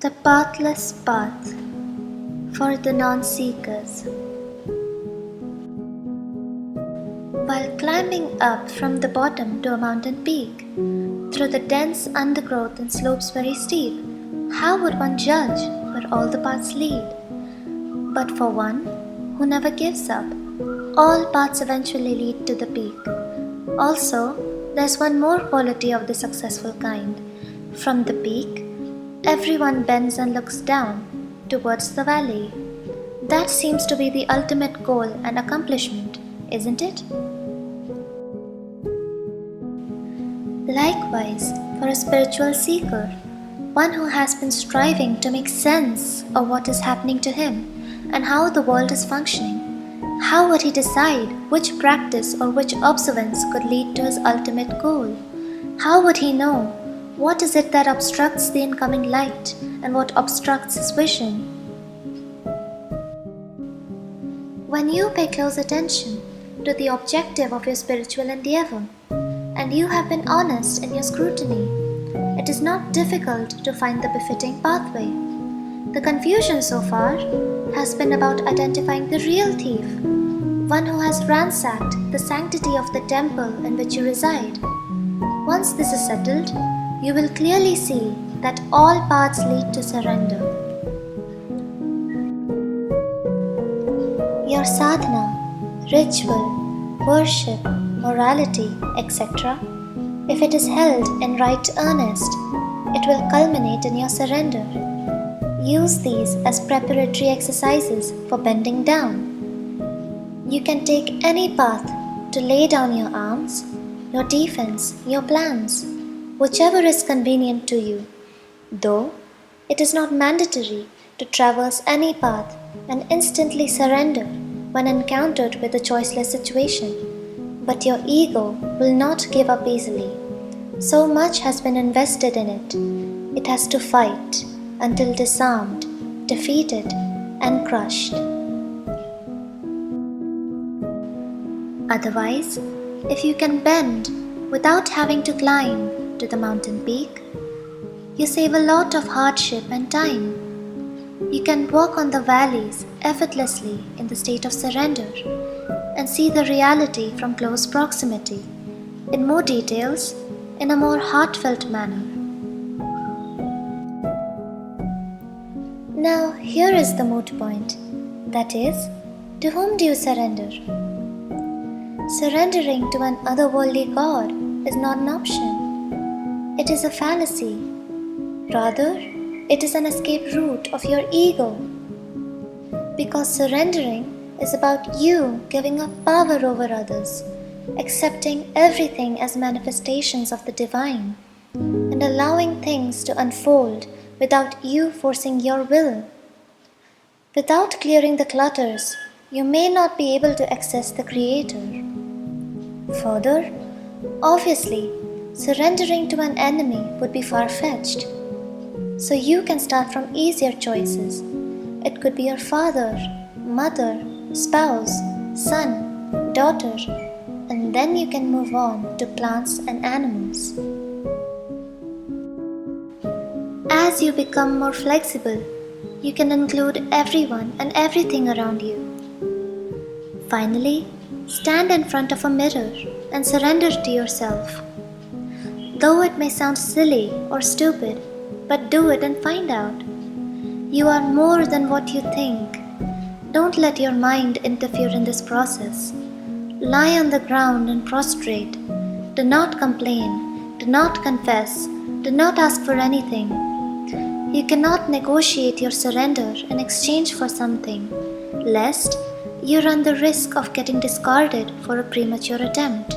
The Pathless Path for the non-seekers. While climbing up from the bottom to a mountain peak, through the dense undergrowth and slopes very steep, how would one judge where all the paths lead? But for one who never gives up, all paths eventually lead to the peak. Also, there's one more quality of the successful kind. From the peak, everyone bends and looks down towards the valley. That seems to be the ultimate goal and accomplishment, isn't it? Likewise, for a spiritual seeker, one who has been striving to make sense of what is happening to him and how the world is functioning, how would he decide which practice or which observance could lead to his ultimate goal? How would he know what is it that obstructs the incoming light and what obstructs his vision? When you pay close attention to the objective of your spiritual endeavour, and you have been honest in your scrutiny, it is not difficult to find the befitting pathway. The confusion so far has been about identifying the real thief, one who has ransacked the sanctity of the temple in which you reside. Once this is settled, you will clearly see that all paths lead to surrender. Your sadhana, ritual, worship, morality, etc., if it is held in right earnest, it will culminate in your surrender. Use these as preparatory exercises for bending down. You can take any path to lay down your arms, your defense, your plans, whichever is convenient to you, though it is not mandatory to traverse any path and instantly surrender when encountered with a choiceless situation. But your ego will not give up easily. So much has been invested in it. It has to fight until disarmed, defeated, and crushed. Otherwise, if you can bend without having to climb to the mountain peak, you save a lot of hardship and time. You can walk on the valleys effortlessly in the state of surrender and see the reality from close proximity, in more details, in a more heartfelt manner. Now here is the moot point, that is, to whom do you surrender? Surrendering to an otherworldly God is not an option. It is a fallacy. Rather, it is an escape route of your ego. Because surrendering is about you giving up power over others, accepting everything as manifestations of the divine, and allowing things to unfold without you forcing your will. Without clearing the clutters, you may not be able to access the Creator. Further, obviously, surrendering to an enemy would be far-fetched. So you can start from easier choices. It could be your father, mother, spouse, son, daughter, and then you can move on to plants and animals. As you become more flexible, you can include everyone and everything around you. Finally, stand in front of a mirror and surrender to yourself. Though it may sound silly or stupid, but do it and find out. You are more than what you think. Don't let your mind interfere in this process. Lie on the ground and prostrate. Do not complain. Do not confess. Do not ask for anything. You cannot negotiate your surrender in exchange for something, lest you run the risk of getting discarded for a premature attempt.